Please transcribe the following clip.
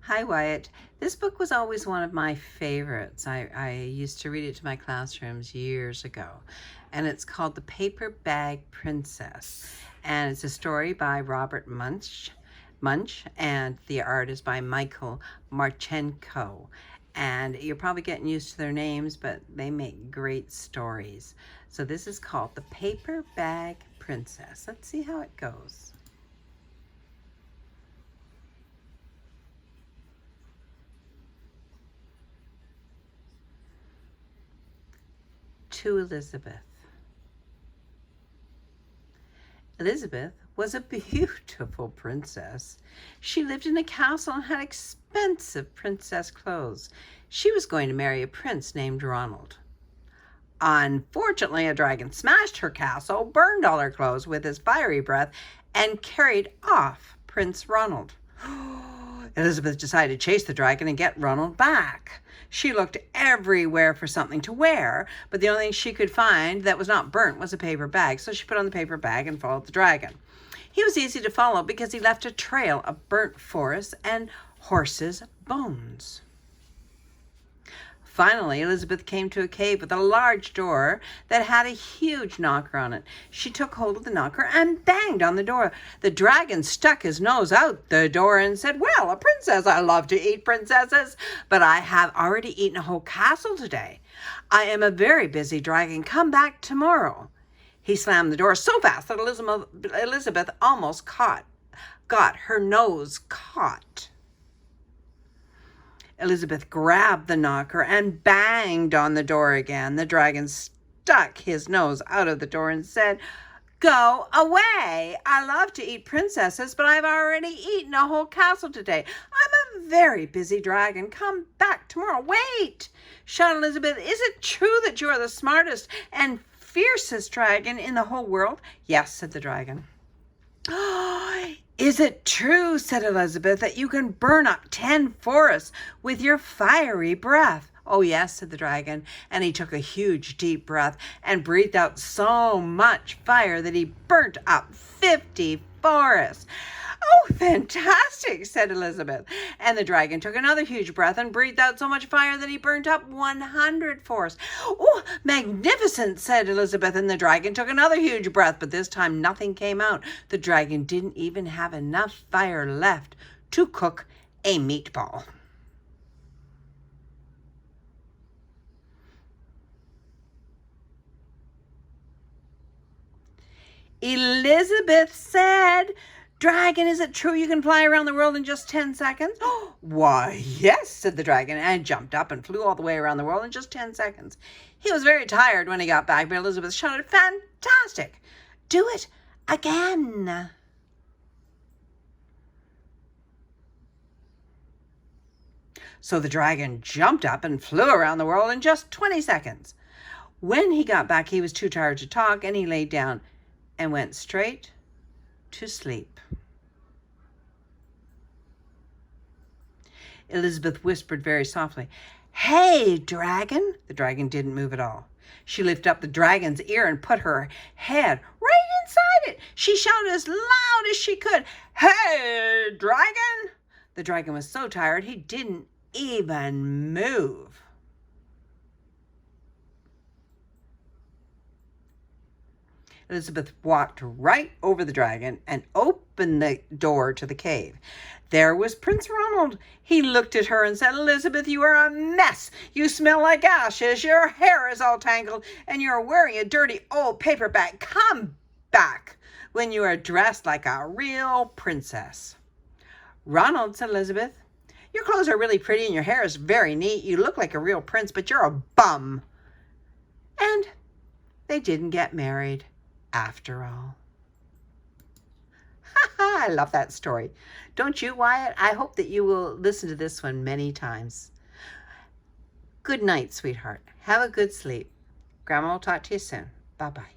Hi, Wyatt. This book was always one of my favorites. I used to read it to my classrooms years ago, and it's called The Paper Bag Princess. And it's a story by Robert Munsch, and the art is by Michael Marchenko. And you're probably getting used to their names, but they make great stories. So this is called The Paper Bag Princess. Let's see how it goes. To Elizabeth. Elizabeth was a beautiful princess. She lived in a castle and had expensive princess clothes. She was going to marry a prince named Ronald. Unfortunately, a dragon smashed her castle, burned all her clothes with his fiery breath, and carried off Prince Ronald. Elizabeth decided to chase the dragon and get Ronald back. She looked everywhere for something to wear, but the only thing she could find that was not burnt was a paper bag, so she put on the paper bag and followed the dragon. He was easy to follow because he left a trail of burnt forests and horses' bones. Finally, Elizabeth came to a cave with a large door that had a huge knocker on it. She took hold of the knocker and banged on the door. The dragon stuck his nose out the door and said, "Well, a princess, I love to eat princesses, but I have already eaten a whole castle today. I am a very busy dragon. Come back tomorrow." He slammed the door so fast that Elizabeth almost got her nose caught. Elizabeth grabbed the knocker and banged on the door again. The dragon stuck his nose out of the door and said, "Go away. I love to eat princesses, but I've already eaten a whole castle today. I'm a very busy dragon. Come back tomorrow." "Wait," shouted Elizabeth. "Is it true that you are the smartest and fiercest dragon in the whole world?" "Yes," said the dragon. "Is it true," said Elizabeth, "that you can burn up 10 forests with your fiery breath?" "Oh, yes," said the dragon, and he took a huge deep breath and breathed out so much fire that he burnt up 50 forests. "Oh, fantastic," said Elizabeth. And the dragon took another huge breath and breathed out so much fire that he burnt up 100 forests. "Oh, magnificent," said Elizabeth. And the dragon took another huge breath, but this time nothing came out. The dragon didn't even have enough fire left to cook a meatball. Elizabeth said, "Dragon, is it true you can fly around the world in just 10 seconds? "Why, yes," said the dragon, and jumped up and flew all the way around the world in just 10 seconds. He was very tired when he got back, but Elizabeth shouted, "Fantastic! Do it again." So the dragon jumped up and flew around the world in just 20 seconds. When he got back, he was too tired to talk, and he laid down and went straight to sleep. Elizabeth whispered very softly, "Hey, dragon." The dragon didn't move at all. She lifted up the dragon's ear and put her head right inside it. She shouted as loud as she could, "Hey, dragon." The dragon was so tired he didn't even move. Elizabeth walked right over the dragon and opened the door to the cave. There was Prince Ronald. He looked at her and said, "Elizabeth, you are a mess. You smell like ashes. Your hair is all tangled, and you're wearing a dirty old paper bag. Come back when you are dressed like a real princess." "Ronald," said Elizabeth, "your clothes are really pretty and your hair is very neat. You look like a real prince, but you're a bum." And they didn't get married after all. I love that story. Don't you, Wyatt? I hope that you will listen to this one many times. Good night, sweetheart. Have a good sleep. Grandma will talk to you soon. Bye-bye.